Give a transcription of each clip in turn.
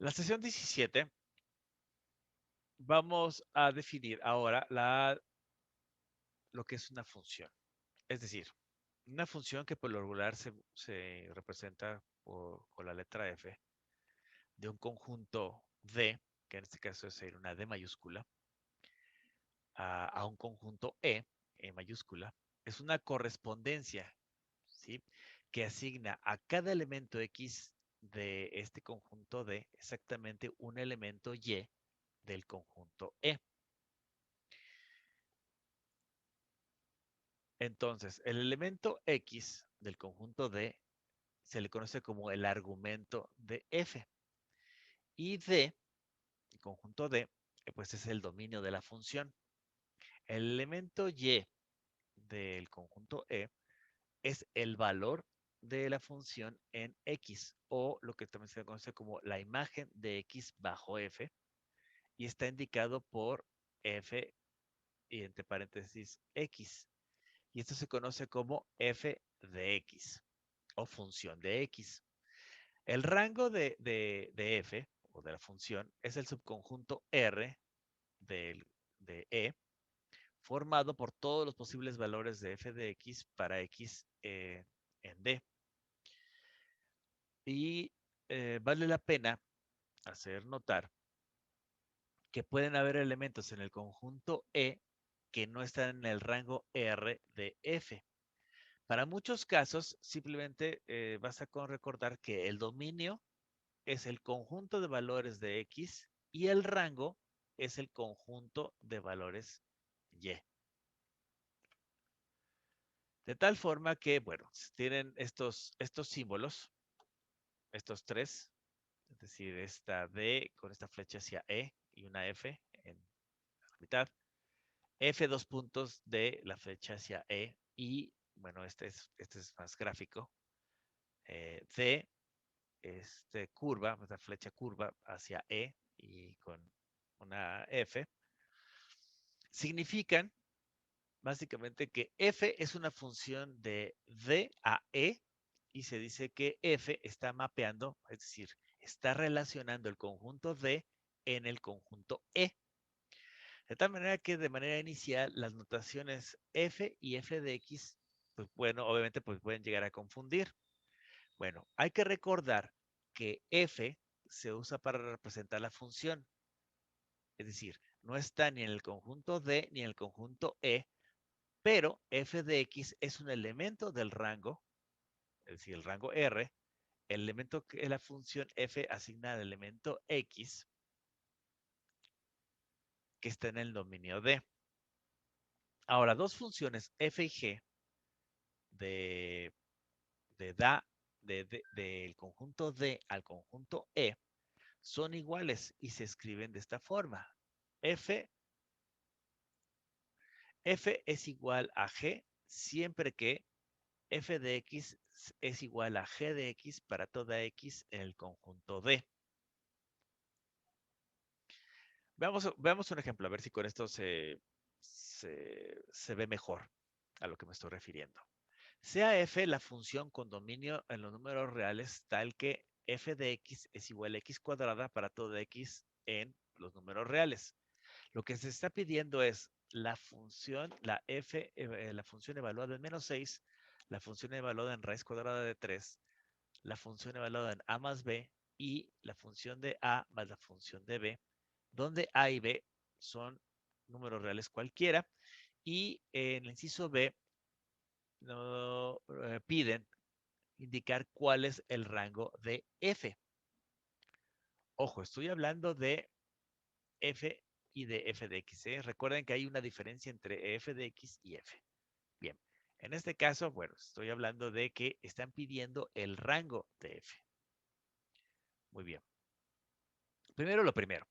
La sesión 17 vamos a definir ahora lo que es una función. Es decir, una función que por lo regular se representa con la letra F de un conjunto D, que en este caso es una D mayúscula, a un conjunto E mayúscula, es una correspondencia, ¿sí? Que asigna a cada elemento X de este conjunto D exactamente un elemento Y del conjunto E. Entonces, el elemento X del conjunto D se le conoce como el argumento de F. Y D, el conjunto D, pues es el dominio de la función. El elemento Y del conjunto E es el valor de la función en X, o lo que también se conoce como la imagen de X bajo F, y está indicado por F y entre paréntesis X. Y esto se conoce como F de X o función de X. El rango de F o de la función es el subconjunto R de E, formado por todos los posibles valores de F de X para X en D. Y vale la pena hacer notar que pueden haber elementos en el conjunto E que no están en el rango R de F. Para muchos casos, simplemente vas a recordar que el dominio es el conjunto de valores de X y el rango es el conjunto de valores Y. De tal forma que, bueno, tienen estos símbolos, estos tres, es decir, esta D con esta flecha hacia E y una F en la mitad, F dos puntos de la flecha hacia E y, bueno, este es más gráfico, D, curva, esta flecha curva hacia E y con una F, significan básicamente que F es una función de D a E y se dice que F está mapeando, es decir, está relacionando el conjunto D en el conjunto E. De tal manera que de manera inicial las notaciones F y F de X, pues bueno, obviamente pues pueden llegar a confundir. Bueno, hay que recordar que F se usa para representar la función. Es decir, no está ni en el conjunto D ni en el conjunto E, pero F de X es un elemento del rango, es decir, el rango R, el elemento que la función F asigna al elemento X que está en el dominio D. Ahora, dos funciones F y G de, del conjunto D al conjunto E son iguales y se escriben de esta forma. F es igual a G siempre que F de X es igual a G de X para toda X en el conjunto D. Veamos un ejemplo, a ver si con esto se ve mejor a lo que me estoy refiriendo. Sea F la función con dominio en los números reales tal que F de X es igual a X cuadrada para toda X en los números reales. Lo que se está pidiendo es la función, la función evaluada en menos 6, la función evaluada en raíz cuadrada de 3, la función evaluada en A más B y la función de A más la función de B, donde A y B son números reales cualquiera y en el inciso B no, piden indicar cuál es el rango de F. Ojo, estoy hablando de F y de F de X. Recuerden que hay una diferencia entre F de X y F. Bien, en este caso, bueno, estoy hablando de que están pidiendo el rango de F. Muy bien. Primero lo primero.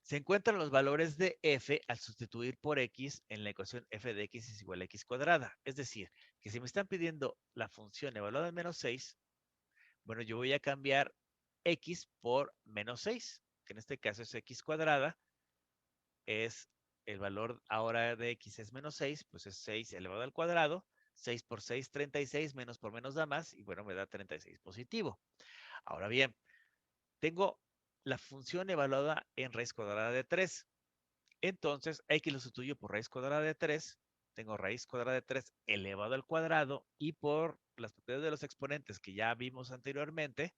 Se encuentran los valores de F al sustituir por X en la ecuación F de X es igual a X cuadrada. Es decir, que si me están pidiendo la función evaluada en menos 6, bueno, yo voy a cambiar X por menos 6, que en este caso es X cuadrada, es el valor ahora de X es menos 6, pues es 6 elevado al cuadrado, 6 por 6, 36, menos por menos da más, y bueno, me da 36 positivo. Ahora bien, tengo la función evaluada en raíz cuadrada de 3. Entonces, x lo sustituyo por raíz cuadrada de 3. Tengo raíz cuadrada de 3 elevado al cuadrado y por las propiedades de los exponentes que ya vimos anteriormente,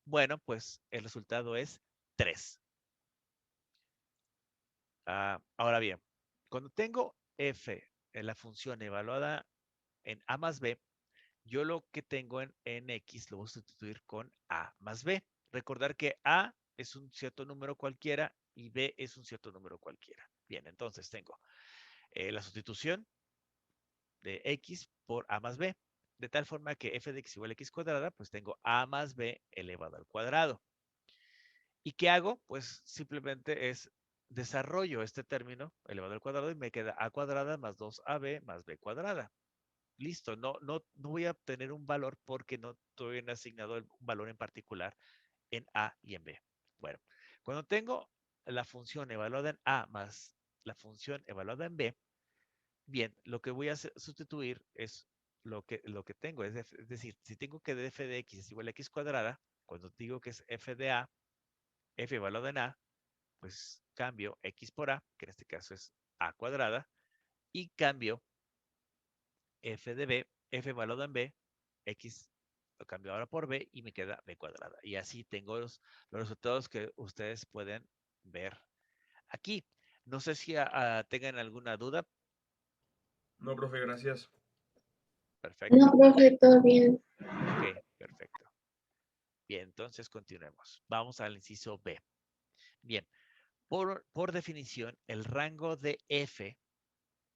bueno, pues el resultado es 3. Ahora bien, cuando tengo f en la función evaluada en a más b, yo lo que tengo en x lo voy a sustituir con a más b. Recordar que a es un cierto número cualquiera y b es un cierto número cualquiera. Bien, entonces tengo la sustitución de x por a más b. De tal forma que f de x igual a x cuadrada, pues tengo a más b elevado al cuadrado. ¿Y qué hago? Pues simplemente es desarrollo este término elevado al cuadrado y me queda a cuadrada más 2ab más b cuadrada. Listo, no voy a obtener un valor porque no estoy asignado un valor en particular en a y en b. Bueno, cuando tengo la función evaluada en a más la función evaluada en b, bien, lo que voy a sustituir es lo que tengo. Es decir, si tengo que f de x es igual a x cuadrada, cuando digo que es f de a, f evaluada en a, pues cambio x por a, que en este caso es a cuadrada, y cambio f de b, f evaluada en b, x lo cambio ahora por b y me queda b cuadrada. Y así tengo los resultados que ustedes pueden ver aquí. No sé si tengan alguna duda. No, profe, gracias. No, Perfecto. profe, todo bien. Ok, perfecto. Bien, entonces continuemos. Vamos al inciso B. Bien, por definición, el rango de f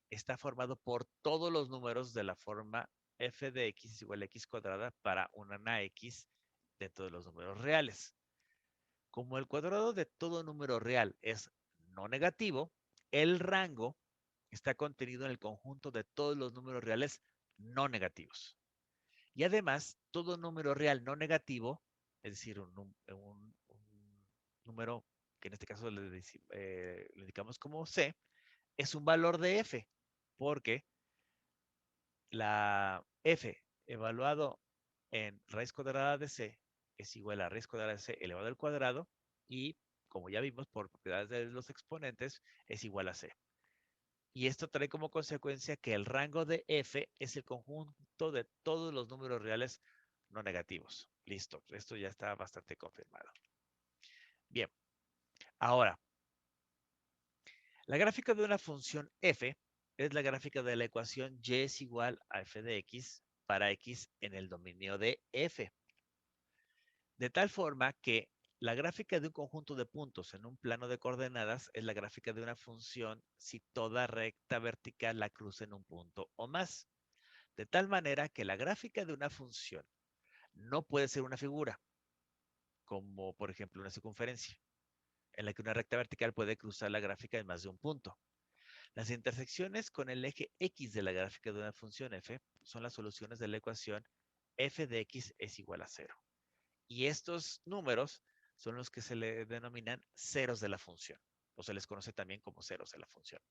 está formado por todos los números de la forma f de x es igual a x cuadrada para una x dentro de los números reales. Como el cuadrado de todo número real es no negativo, el rango está contenido en el conjunto de todos los números reales no negativos. Y además, todo número real no negativo, es decir, un número que en este caso le indicamos como C, es un valor de f, porque la f evaluado en raíz cuadrada de c es igual a raíz cuadrada de c elevado al cuadrado y, como ya vimos, por propiedades de los exponentes, es igual a c. Y esto trae como consecuencia que el rango de f es el conjunto de todos los números reales no negativos. Listo, esto ya está bastante confirmado. Bien, ahora, la gráfica de una función f es la gráfica de la ecuación y es igual a f de x para x en el dominio de f. De tal forma que la gráfica de un conjunto de puntos en un plano de coordenadas es la gráfica de una función si toda recta vertical la cruza en un punto o más. De tal manera que la gráfica de una función no puede ser una figura, como por ejemplo una circunferencia, en la que una recta vertical puede cruzar la gráfica en más de un punto. Las intersecciones con el eje X de la gráfica de una función f son las soluciones de la ecuación f de x es igual a 0. Y estos números son los que se le denominan ceros de la función, o se les conoce también como ceros de la función.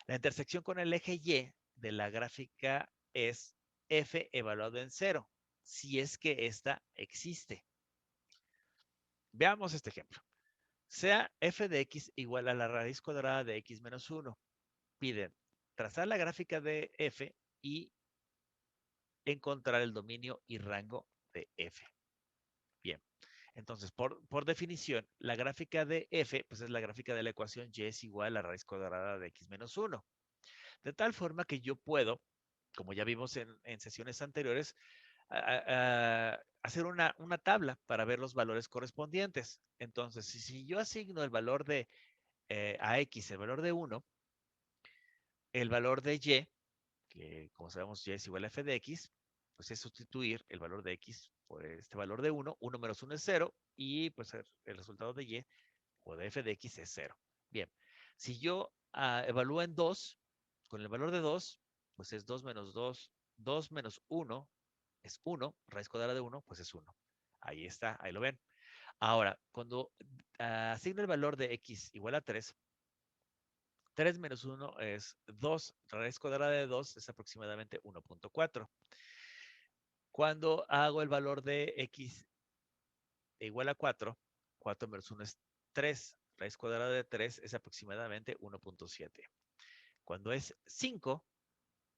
La intersección con el eje Y de la gráfica es f evaluado en 0, si es que ésta existe. Veamos este ejemplo. Sea f de x igual a la raíz cuadrada de x menos 1. Piden trazar la gráfica de f y encontrar el dominio y rango de f. Bien, entonces, por definición, la gráfica de f pues es la gráfica de la ecuación y es igual a la raíz cuadrada de x menos 1. De tal forma que yo puedo, como ya vimos en sesiones anteriores, hacer una tabla para ver los valores correspondientes. Entonces, si yo asigno el valor de a x, el valor de 1, el valor de y, que como sabemos y es igual a f de x, pues es sustituir el valor de x por este valor de 1. 1 menos 1 es 0 y pues el resultado de y o de f de x es 0. Bien, si yo evalúo en 2, con el valor de 2, pues es 2 menos 2, 2 menos 1 es 1, raíz cuadrada de 1, pues es 1. Ahí está, ahí lo ven. Ahora, cuando asigno el valor de x igual a 3, 3 menos 1 es 2, raíz cuadrada de 2 es aproximadamente 1.4. Cuando hago el valor de x igual a 4, 4 menos 1 es 3. Raíz cuadrada de 3 es aproximadamente 1.7. Cuando es 5,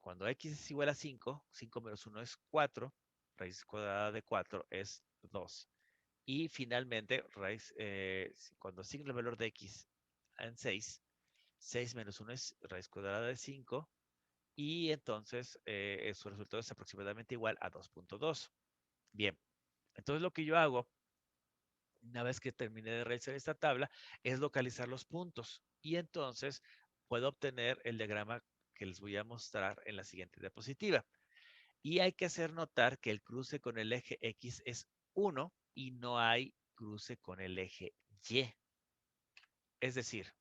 cuando x es igual a 5, 5 menos 1 es 4. Raíz cuadrada de 4 es 2. Y finalmente, cuando asigno el valor de x en 6, 6 menos 1 es raíz cuadrada de 5. Y entonces su resultado es aproximadamente igual a 2.2. Bien, entonces lo que yo hago, una vez que termine de realizar esta tabla, es localizar los puntos. Y entonces puedo obtener el diagrama que les voy a mostrar en la siguiente diapositiva. Y hay que hacer notar que el cruce con el eje X es 1 y no hay cruce con el eje Y. Es decir,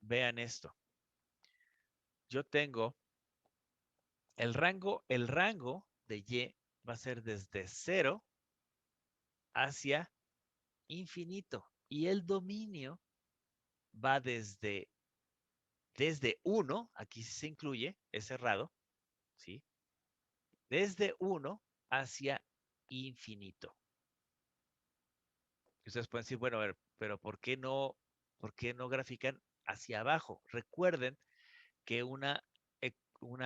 vean esto. Yo tengo el rango de Y va a ser desde 0 hacia infinito. Y el dominio va desde 1, aquí sí se incluye, es cerrado, ¿sí? Desde 1 hacia infinito. Ustedes pueden decir, bueno, a ver, pero ¿por qué no grafican hacia abajo? Recuerden que una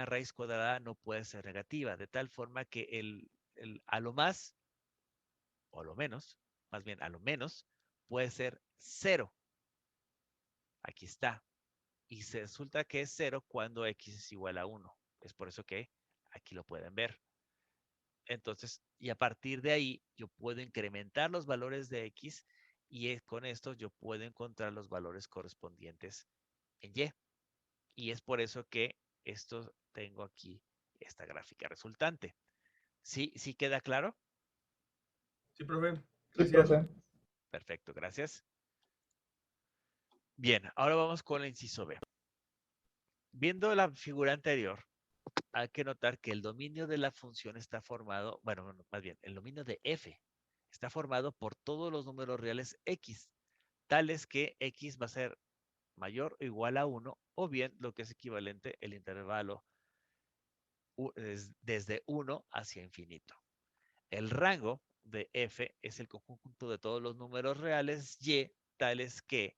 raíz cuadrada no puede ser negativa, de tal forma que a lo más, o a lo menos, más bien a lo menos, puede ser 0. Aquí está. Y se resulta que es 0 cuando x es igual a 1. Es por eso que aquí lo pueden ver. Entonces, y a partir de ahí, yo puedo incrementar los valores de x y con esto yo puedo encontrar los valores correspondientes en y. Y es por eso que esto tengo aquí esta gráfica resultante. ¿Sí queda claro? Sí, profe. Sí, Gracias. profe. Perfecto, gracias. Bien, ahora vamos con el inciso B. Viendo la figura anterior, hay que notar que el dominio de la función está formado, bueno, más bien, el dominio de f está formado por todos los números reales x, tales que x va a ser mayor o igual a 1, o bien lo que es equivalente el intervalo desde 1 hacia infinito. El rango de f es el conjunto de todos los números reales y, tales que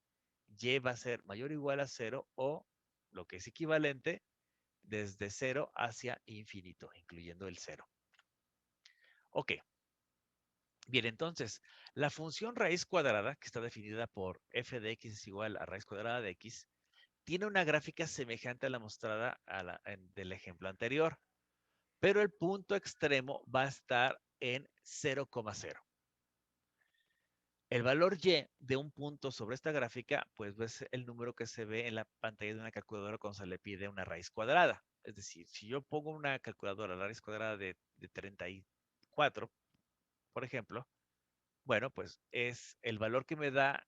y va a ser mayor o igual a 0 o lo que es equivalente desde 0 hacia infinito, incluyendo el 0. Ok. Bien, entonces, la función raíz cuadrada, que está definida por f de x es igual a raíz cuadrada de x, tiene una gráfica semejante a la mostrada del ejemplo anterior, pero el punto extremo va a estar en 0,0. El valor y de un punto sobre esta gráfica, pues es el número que se ve en la pantalla de una calculadora cuando se le pide una raíz cuadrada. Es decir, si yo pongo una calculadora, la raíz cuadrada de 34, por ejemplo, bueno, pues es el valor que me da,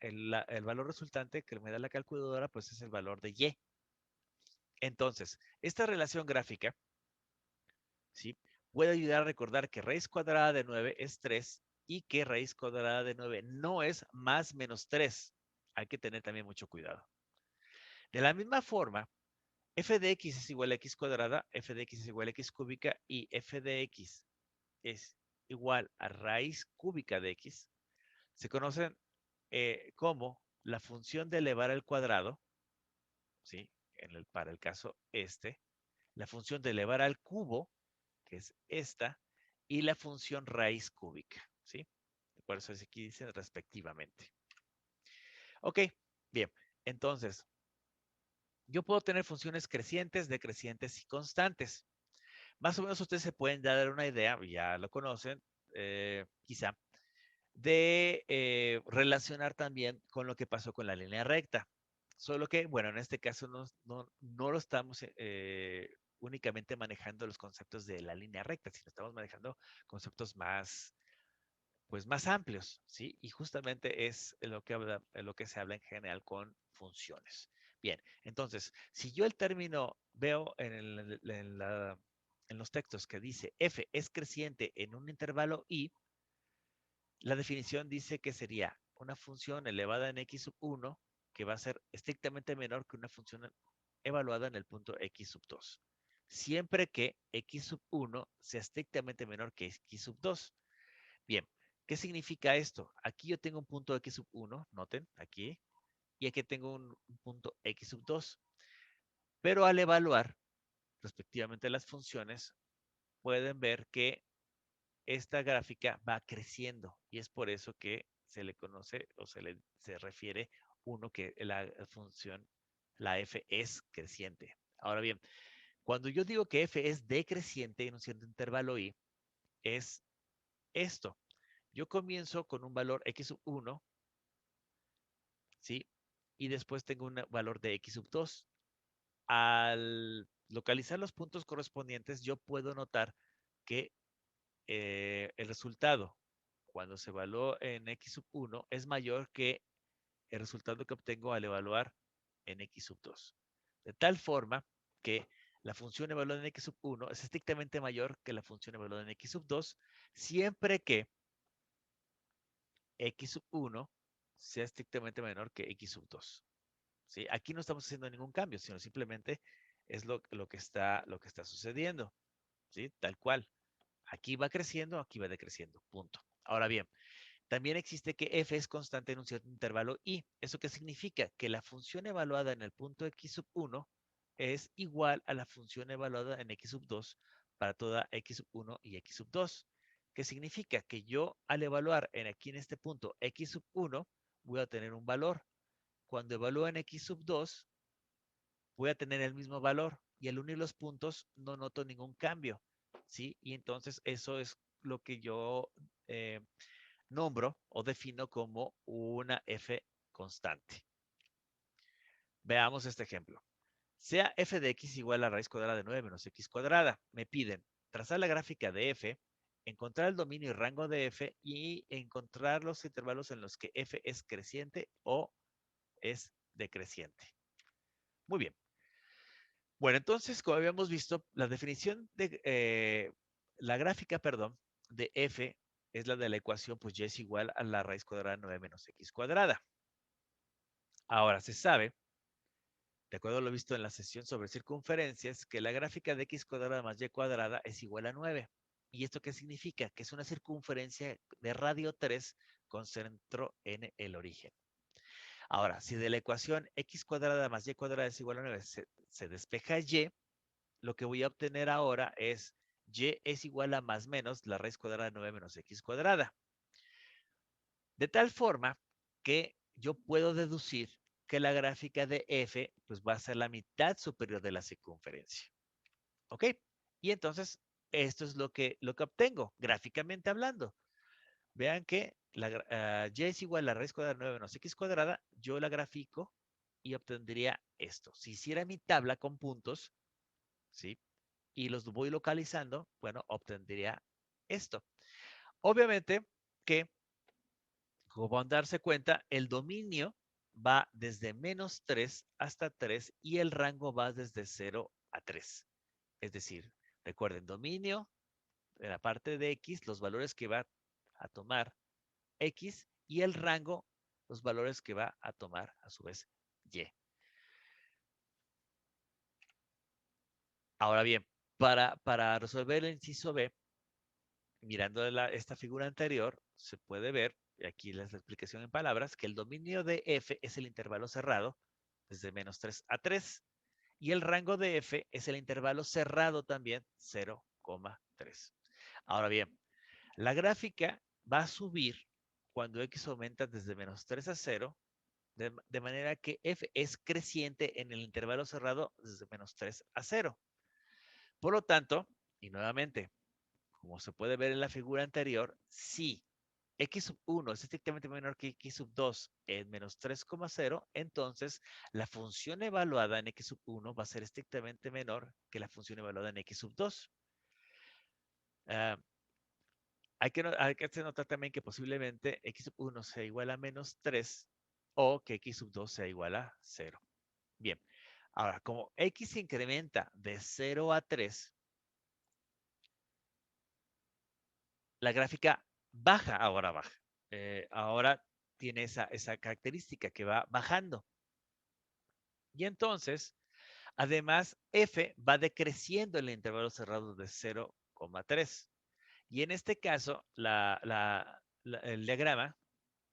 el valor resultante que me da la calculadora, pues es el valor de y. Entonces, esta relación gráfica, ¿sí? Puede ayudar a recordar que raíz cuadrada de 9 es 3 y que raíz cuadrada de 9 no es más menos 3. Hay que tener también mucho cuidado. De la misma forma, f de x es igual a x cuadrada, f de x es igual a x cúbica y f de x es igual a raíz cúbica de x, se conocen como la función de elevar al cuadrado, ¿sí? Para el caso la función de elevar al cubo, que es esta, y la función raíz cúbica, ¿sí? Por eso aquí dicen respectivamente. Ok, bien. Entonces, yo puedo tener funciones crecientes, decrecientes y constantes. Más o menos ustedes se pueden dar una idea, ya lo conocen, quizá, de relacionar también con lo que pasó con la línea recta. Solo que, bueno, en este caso no lo estamos únicamente manejando los conceptos de la línea recta, sino estamos manejando conceptos más, pues más amplios, ¿sí? Y justamente es lo que se habla en general con funciones. Bien, entonces, si yo el término veo en los textos que dice f es creciente en un intervalo i, la definición dice que sería una función elevada en x sub 1 que va a ser estrictamente menor que una función evaluada en el punto x sub 2. Siempre que x sub 1 sea estrictamente menor que x sub 2. Bien, ¿Qué significa esto? Aquí yo tengo un punto x sub 1, noten, aquí, y aquí tengo un punto x sub 2. Pero al evaluar respectivamente las funciones, pueden ver que esta gráfica va creciendo y es por eso que se le conoce o se refiere uno que la función, la f es creciente. Ahora bien, cuando yo digo que f es decreciente en un cierto intervalo y, es esto. Yo comienzo con un valor x sub 1, ¿sí? Y después tengo un valor de x sub 2. Al localizar los puntos correspondientes, yo puedo notar que el resultado cuando se evalúa en x sub 1 es mayor que el resultado que obtengo al evaluar en x sub 2. De tal forma que la función evaluada en x sub 1 es estrictamente mayor que la función evaluada en x sub 2, siempre que x sub 1 sea estrictamente menor que x sub 2. ¿Sí? Aquí no estamos haciendo ningún cambio, sino simplemente es lo que está sucediendo. ¿Sí? Tal cual. Aquí va creciendo, aquí va decreciendo. Punto. Ahora bien, también existe que f es constante en un cierto intervalo y. ¿Eso qué significa? Que la función evaluada en el punto x sub 1 es igual a la función evaluada en x sub 2 para toda x sub 1 y x sub 2. ¿Qué significa? Que yo al evaluar aquí en este punto x sub 1 voy a tener un valor. Cuando evalúo en x sub 2 voy a tener el mismo valor y al unir los puntos no noto ningún cambio. ¿Sí? Y entonces eso es lo que yo nombro o defino como una f constante. Veamos este ejemplo. Sea f de x igual a raíz cuadrada de 9 menos x cuadrada. Me piden trazar la gráfica de f, encontrar el dominio y rango de f y encontrar los intervalos en los que f es creciente o es decreciente. Muy bien. Bueno, entonces, como habíamos visto, la definición de la gráfica, perdón, de f es la de la ecuación, pues y es igual a la raíz cuadrada de 9 menos x cuadrada. Ahora se sabe, de acuerdo a lo visto en la sesión sobre circunferencias, que la gráfica de x cuadrada más y cuadrada es igual a 9. ¿Y esto qué significa? Que es una circunferencia de radio 3 con centro en el origen. Ahora, si de la ecuación x cuadrada más y cuadrada es igual a 9 se despeja y, lo que voy a obtener ahora es y es igual a más menos la raíz cuadrada de 9 menos x cuadrada. De tal forma que yo puedo deducir que la gráfica de f pues va a ser la mitad superior de la circunferencia. ¿Ok? Y entonces esto es lo que obtengo gráficamente hablando. Vean que y es igual a la raíz cuadrada de 9 menos x cuadrada. Yo la grafico y obtendría esto. Si hiciera mi tabla con puntos, ¿sí? Y los voy localizando, bueno, obtendría esto. Obviamente que, como van a darse cuenta, el dominio va desde menos 3 hasta 3 y el rango va desde 0 a 3. Es decir, recuerden, dominio en la parte de x, los valores que va a tomar x y el rango, los valores que va a tomar a su vez y. Ahora bien, para resolver el inciso B, mirando esta figura anterior, se puede ver, y aquí la explicación en palabras, que el dominio de f es el intervalo cerrado desde menos 3 a 3 y el rango de f es el intervalo cerrado también 0,3. Ahora bien, la gráfica va a subir cuando x aumenta desde menos 3 a 0, de manera que f es creciente en el intervalo cerrado desde menos 3 a 0. Por lo tanto, y nuevamente, como se puede ver en la figura anterior, si x sub 1 es estrictamente menor que x sub 2 en menos 3,0, entonces la función evaluada en x sub 1 va a ser estrictamente menor que la función evaluada en x sub 2. Hay que notar también que posiblemente x sub 1 sea igual a menos 3 o que x sub 2 sea igual a 0. Bien, ahora como x se incrementa de 0 a 3, la gráfica ahora baja. Ahora tiene esa característica que va bajando. Y entonces, además, f va decreciendo en el intervalo cerrado de 0,3. Y en este caso, el diagrama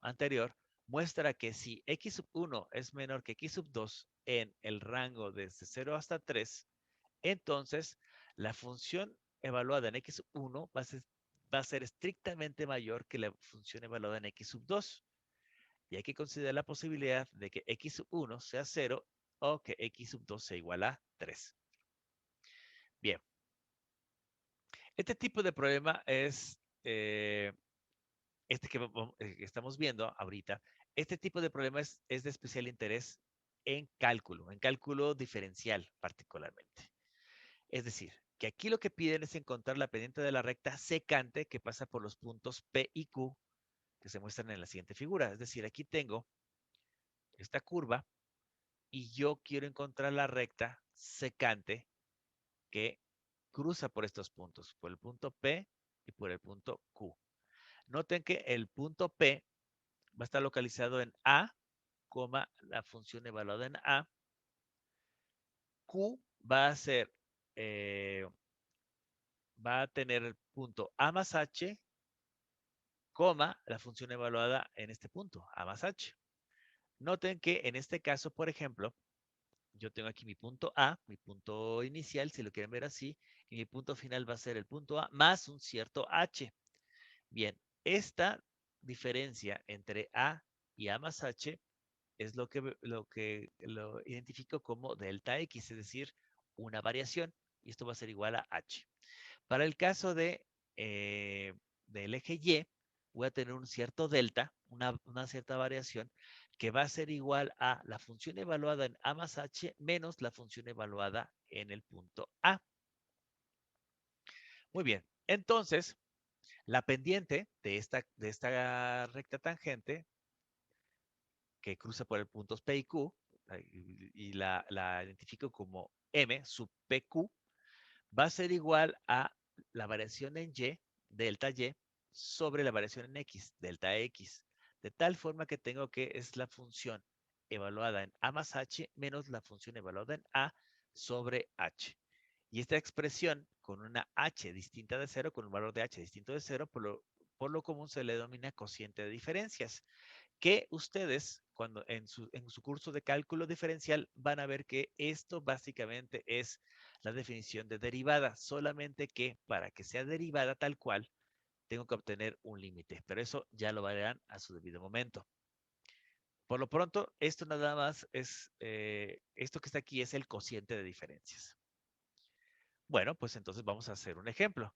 anterior muestra que si x sub 1 es menor que x sub 2 en el rango desde 0 hasta 3, entonces la función evaluada en x sub 1 va a ser estrictamente mayor que la función evaluada en x sub 2. Y hay que considerar la posibilidad de que x sub 1 sea 0 o que x sub 2 sea igual a 3. Bien, este tipo de problema es este que estamos viendo ahorita. Este tipo de problema es de especial interés en cálculo diferencial particularmente. Es decir, que aquí lo que piden es encontrar la pendiente de la recta secante que pasa por los puntos P y Q que se muestran en la siguiente figura. Es decir, aquí tengo esta curva y yo quiero encontrar la recta secante que cruza por estos puntos, por el punto P y por el punto Q. Noten que el punto P va a estar localizado en A, la función evaluada en A. Q va a ser, va a tener el punto A más H, la función evaluada en este punto, A más H. Noten que en este caso, por ejemplo, yo tengo aquí mi punto A, mi punto inicial, si lo quieren ver así, y mi punto final va a ser el punto A más un cierto H. Bien, esta diferencia entre A y A más H es lo identifico como delta X, es decir, una variación, y esto va a ser igual a H. Para el caso del eje Y, voy a tener un cierto delta, una cierta variación, que va a ser igual a la función evaluada en A más H menos la función evaluada en el punto A. Muy bien, entonces, la pendiente de esta recta tangente que cruza por el puntos P y Q, y la identifico como M sub PQ, va a ser igual a la variación en Y, delta Y, sobre la variación en X, delta X. De tal forma que tengo que es la función evaluada en A más H menos la función evaluada en A sobre H. Y esta expresión con una H distinta de 0, con un valor de H distinto de 0, por lo común se le denomina cociente de diferencias, que ustedes cuando en su curso de cálculo diferencial van a ver que esto básicamente es la definición de derivada, solamente que para que sea derivada tal cual, tengo que obtener un límite, pero eso ya lo verán a su debido momento. Por lo pronto, esto nada más es, esto que está aquí es el cociente de diferencias. Bueno, pues entonces vamos a hacer un ejemplo.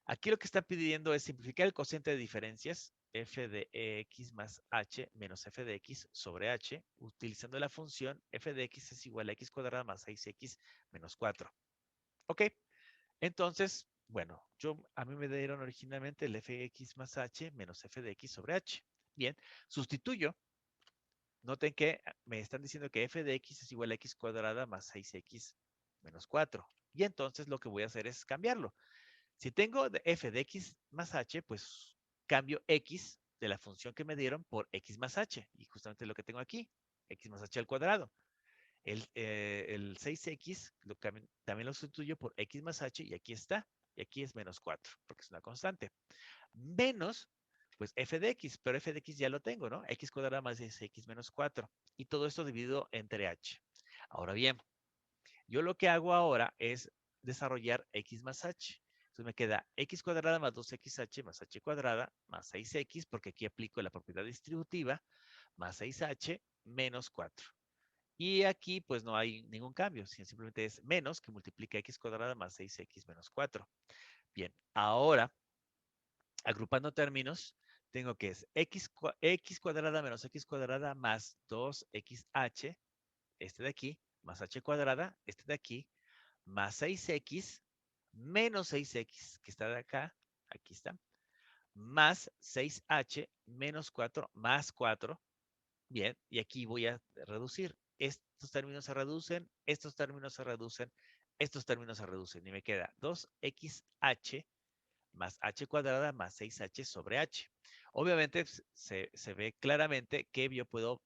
Aquí lo que está pidiendo es simplificar el cociente de diferencias, f de x más h menos f de x sobre h, utilizando la función f de x es igual a x cuadrada más 6x menos 4. ¿Ok? Entonces, bueno, a mí me dieron originalmente el f de x más h menos f de x sobre h. Bien, sustituyo. Noten que me están diciendo que f de x es igual a x cuadrada más 6x menos 4. Y entonces lo que voy a hacer es cambiarlo. Si tengo f de x más h, pues cambio x de la función que me dieron por x más h. Y justamente lo que tengo aquí, x más h al cuadrado. El 6x también lo sustituyo por x más h y aquí está. Y aquí es menos 4, porque es una constante. Menos, pues f de x, pero f de x ya lo tengo, ¿no? X cuadrada más 6x menos 4. Y todo esto dividido entre h. Ahora bien, yo lo que hago ahora es desarrollar x más h. Entonces me queda x cuadrada más 2xh más h cuadrada más 6x, porque aquí aplico la propiedad distributiva, más 6h menos 4. Y aquí pues no hay ningún cambio, sino simplemente es menos que multiplica x cuadrada más 6x menos 4. Bien, ahora, agrupando términos, tengo que es x cuadrada menos x cuadrada más 2xh, este de aquí, más h cuadrada, este de aquí, más 6x menos 6x, que está de acá, aquí está, más 6h menos 4 más 4. Bien, y aquí voy a reducir. Estos términos se reducen, estos términos se reducen, estos términos se reducen. Y me queda 2xh más h cuadrada más 6h sobre h. Obviamente se ve claramente que yo puedo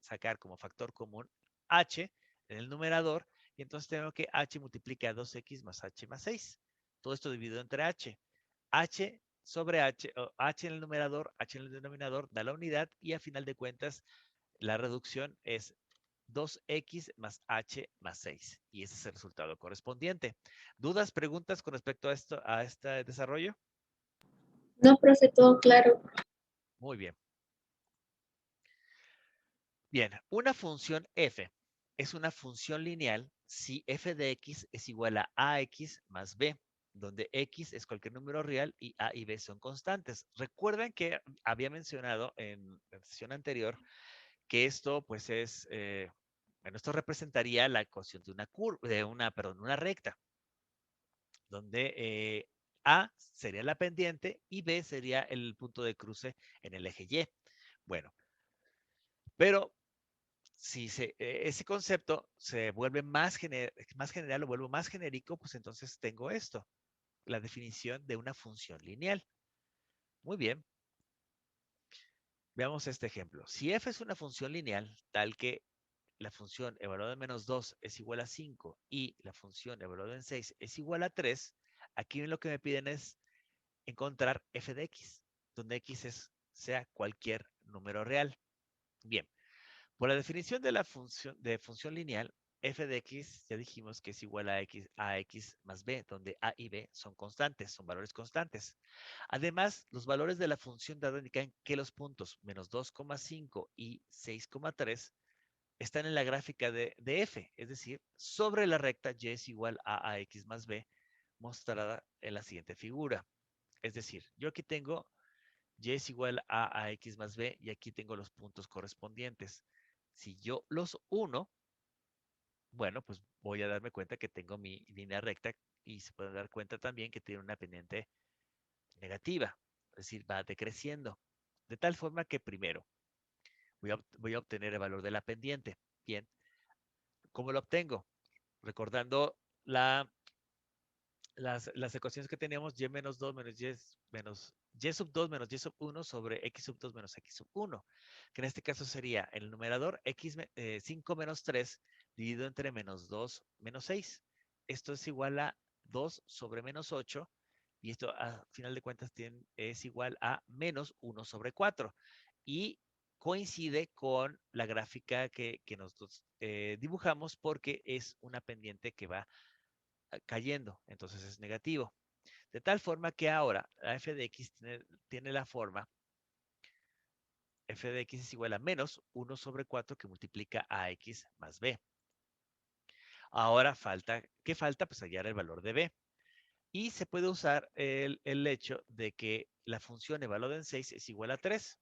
sacar como factor común h en el numerador y entonces tengo que h multiplica 2x más h más 6. Todo esto dividido entre h. h sobre h, o h en el numerador, h en el denominador, da la unidad y a final de cuentas la reducción es 2x más h más 6. Y ese es el resultado correspondiente. ¿Dudas, preguntas con respecto a esto, a este desarrollo? No, profe, todo claro. Muy bien. Bien, una función f es una función lineal si f de x es igual a ax más b, donde x es cualquier número real y a y b son constantes. Recuerden que había mencionado en la sesión anterior que esto pues es, bueno, esto representaría la ecuación de una curva, perdón, una recta, donde A sería la pendiente y B sería el punto de cruce en el eje Y. Bueno, pero si ese concepto se vuelve más general, lo vuelvo más genérico, pues entonces tengo esto, la definición de una función lineal. Muy bien. Veamos este ejemplo. Si f es una función lineal tal que la función evaluada en menos 2 es igual a 5 y la función evaluada en 6 es igual a 3, aquí lo que me piden es encontrar f de x, donde sea cualquier número real. Bien, por la definición de la función lineal, f de x ya dijimos que es igual a x más b, donde a y b son constantes, son valores constantes. Además, los valores de la función dada indican que los puntos menos 2,5 y 6,3 están en la gráfica de f, es decir, sobre la recta y es igual a x más b, mostrada en la siguiente figura. Es decir, yo aquí tengo y es igual a x más b y aquí tengo los puntos correspondientes. Si yo los uno, bueno, pues voy a darme cuenta que tengo mi línea recta y se pueden dar cuenta también que tiene una pendiente negativa, es decir, va decreciendo. De tal forma que primero voy a obtener el valor de la pendiente. Bien, ¿cómo lo obtengo? Recordando las ecuaciones que teníamos, y menos 2 menos y sub 2 menos y sub 1 sobre x sub 2 menos x sub 1, que en este caso sería en el numerador 5 menos 3 dividido entre menos 2 menos 6. Esto es igual a 2 sobre menos 8 y esto a final de cuentas es igual a menos 1 sobre 4. Y coincide con la gráfica que nosotros dibujamos porque es una pendiente que va cayendo, entonces es negativo. De tal forma que ahora la f de x tiene la forma f de x es igual a menos 1 sobre 4 que multiplica a x más b. Ahora ¿qué falta? Pues hallar el valor de b. Y se puede usar el hecho de que la función evaluada en 6 es igual a 3.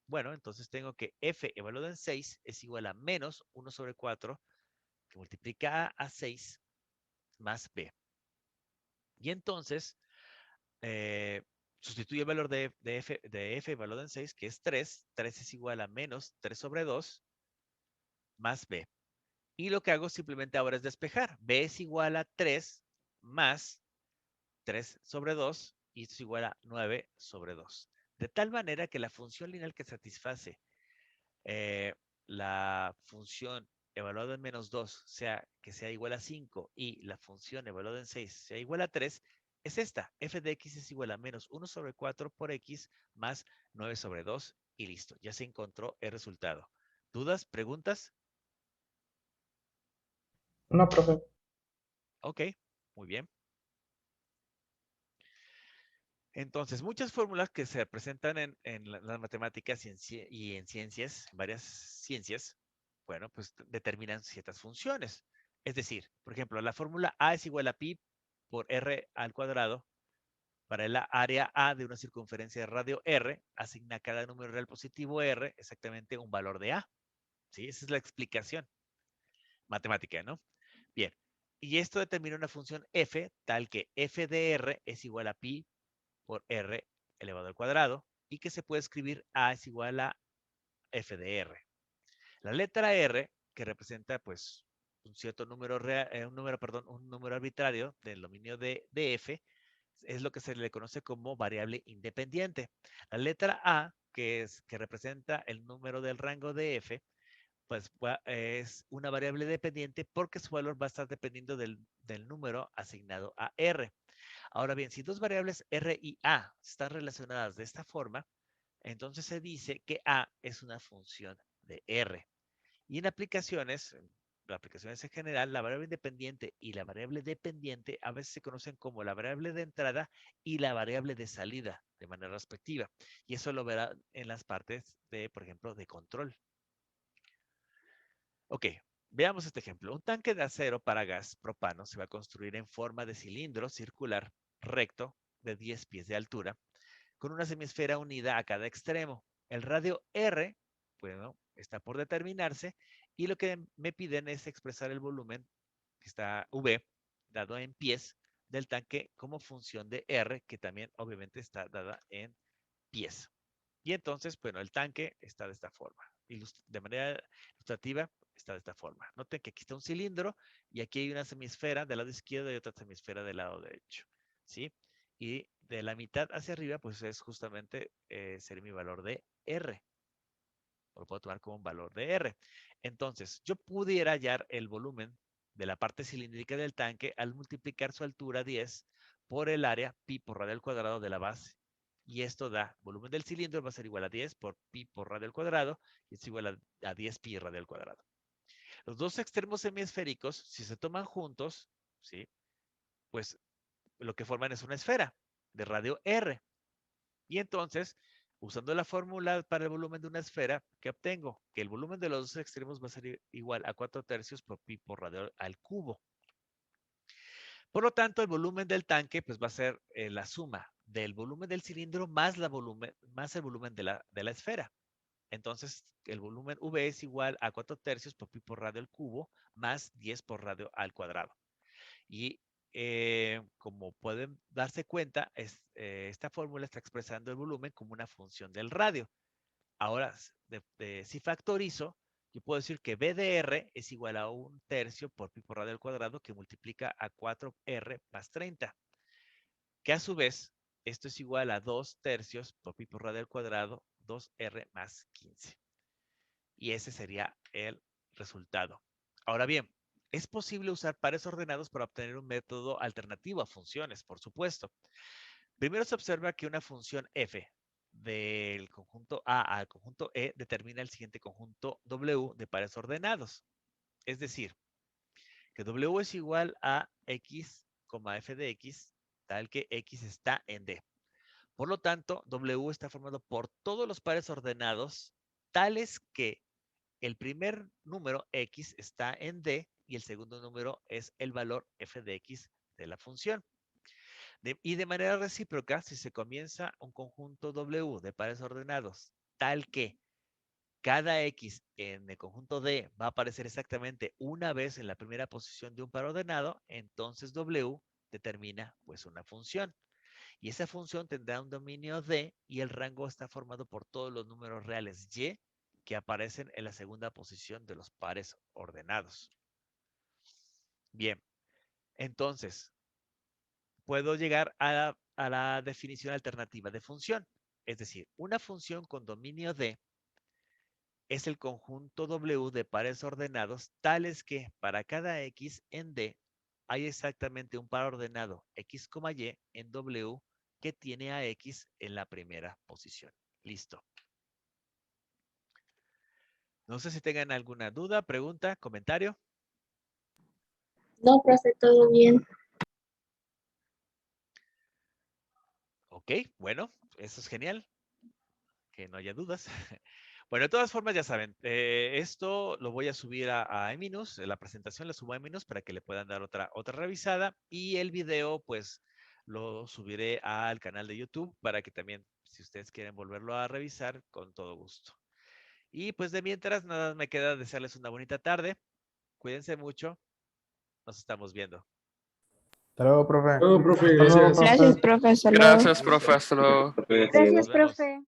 Bueno, entonces tengo que f evaluado en 6 es igual a menos 1 sobre 4 que multiplica a 6 más b. Y entonces eh, sustituye el valor de f evaluado en 6, que es 3. 3 es igual a menos 3 sobre 2 más b. Y lo que hago simplemente ahora es despejar. B es igual a 3 más 3 sobre 2 y esto es igual a 9 sobre 2. De tal manera que la función lineal que satisface eh, la función evaluada en menos 2 que sea igual a 5 y la función evaluada en 6 sea igual a 3, es esta. F de x es igual a menos 1 sobre 4 por x más 9 sobre 2 y listo. Ya se encontró el resultado. ¿Dudas? ¿Preguntas? No, profe. Ok, muy bien. Entonces, muchas fórmulas que se presentan en las matemáticas y en ciencias, en varias ciencias, bueno, pues determinan ciertas funciones. Es decir, por ejemplo, la fórmula A es igual a pi por r al cuadrado para el área A de una circunferencia de radio r, asigna a cada número real positivo r exactamente un valor de A. ¿Sí? Esa es la explicación matemática, ¿no? Bien. Y esto determina una función f tal que f de r es igual a pi por r elevado al cuadrado y que se puede escribir a es igual a f de r. La letra r, que representa pues un cierto número real, un número arbitrario del dominio de f, es lo que se le conoce como variable independiente. La letra a, que representa el número del rango de f, pues es una variable dependiente porque su valor va a estar dependiendo del número asignado a r. Ahora bien, si dos variables R y A están relacionadas de esta forma, entonces se dice que A es una función de R. Y en aplicaciones en general, la variable independiente y la variable dependiente a veces se conocen como la variable de entrada y la variable de salida de manera respectiva. Y eso lo verá en las partes de, por ejemplo, de control. Ok, veamos este ejemplo. Un tanque de acero para gas propano se va a construir en forma de cilindro circular recto de 10 pies de altura con una semisfera unida a cada extremo. El radio R, bueno, está por determinarse y lo que me piden es expresar el volumen, que está V, dado en pies, del tanque como función de R, que también obviamente está dada en pies. Y entonces, bueno, el tanque está de esta forma. De manera ilustrativa, está de esta forma. Noten que aquí está un cilindro y aquí hay una semisfera del lado izquierdo y otra semisfera del lado derecho. ¿Sí? Y de la mitad hacia arriba, pues es justamente sería mi valor de R. Lo puedo tomar como un valor de R. Entonces, yo pudiera hallar el volumen de la parte cilíndrica del tanque al multiplicar su altura 10 por el área pi por radio al cuadrado de la base. Y esto da, volumen del cilindro va a ser igual a 10 por pi por radio al cuadrado, y es igual a 10 pi radio al cuadrado. Los dos extremos hemisféricos, si se toman juntos, ¿sí? Pues lo que forman es una esfera de radio R. Y entonces, usando la fórmula para el volumen de una esfera, ¿qué obtengo? Que el volumen de los dos extremos va a ser igual a 4 tercios por pi por radio al cubo. Por lo tanto, el volumen del tanque pues va a ser la suma del volumen del cilindro más, el volumen de la esfera. Entonces, el volumen V es igual a 4 tercios por pi por radio al cubo más 10 por radio al cuadrado. Y como pueden darse cuenta, esta fórmula está expresando el volumen como una función del radio. Ahora, si factorizo, yo puedo decir que B de R es igual a 1 tercio por pi por radio al cuadrado que multiplica a 4R más 30. Que a su vez, esto es igual a 2 tercios por pi por radio al cuadrado, 2R más 15. Y ese sería el resultado. Ahora bien, es posible usar pares ordenados para obtener un método alternativo a funciones, por supuesto. Primero se observa que una función f del conjunto A al conjunto E determina el siguiente conjunto W de pares ordenados. Es decir, que W es igual a X, f de X, tal que X está en D. Por lo tanto, W está formado por todos los pares ordenados tales que el primer número X está en D y el segundo número es el valor f de X de la función. Y de manera recíproca, si se comienza un conjunto W de pares ordenados tal que cada X en el conjunto D va a aparecer exactamente una vez en la primera posición de un par ordenado, entonces W determina pues una función. Y esa función tendrá un dominio D y el rango está formado por todos los números reales Y que aparecen en la segunda posición de los pares ordenados. Bien, entonces, puedo llegar a la definición alternativa de función. Es decir, una función con dominio D es el conjunto W de pares ordenados tales que para cada X en D hay exactamente un par ordenado X, Y en W que tiene a X en la primera posición. Listo. No sé si tengan alguna duda, pregunta, comentario. No, profe, todo bien. Ok, bueno, eso es genial. Que no haya dudas. Bueno, de todas formas, ya saben, esto lo voy a subir a Eminus, la presentación la subo a Eminus para que le puedan dar otra revisada y el video, pues, lo subiré al canal de YouTube para que también, si ustedes quieren volverlo a revisar, con todo gusto. Y pues de mientras, nada me queda desearles una bonita tarde. Cuídense mucho. Nos estamos viendo. Hasta luego, profe. No, profe, Hasta luego, gracias. Gracias, profe. Hasta luego. Gracias, profe. Hasta luego. Nos Gracias, vemos. profe.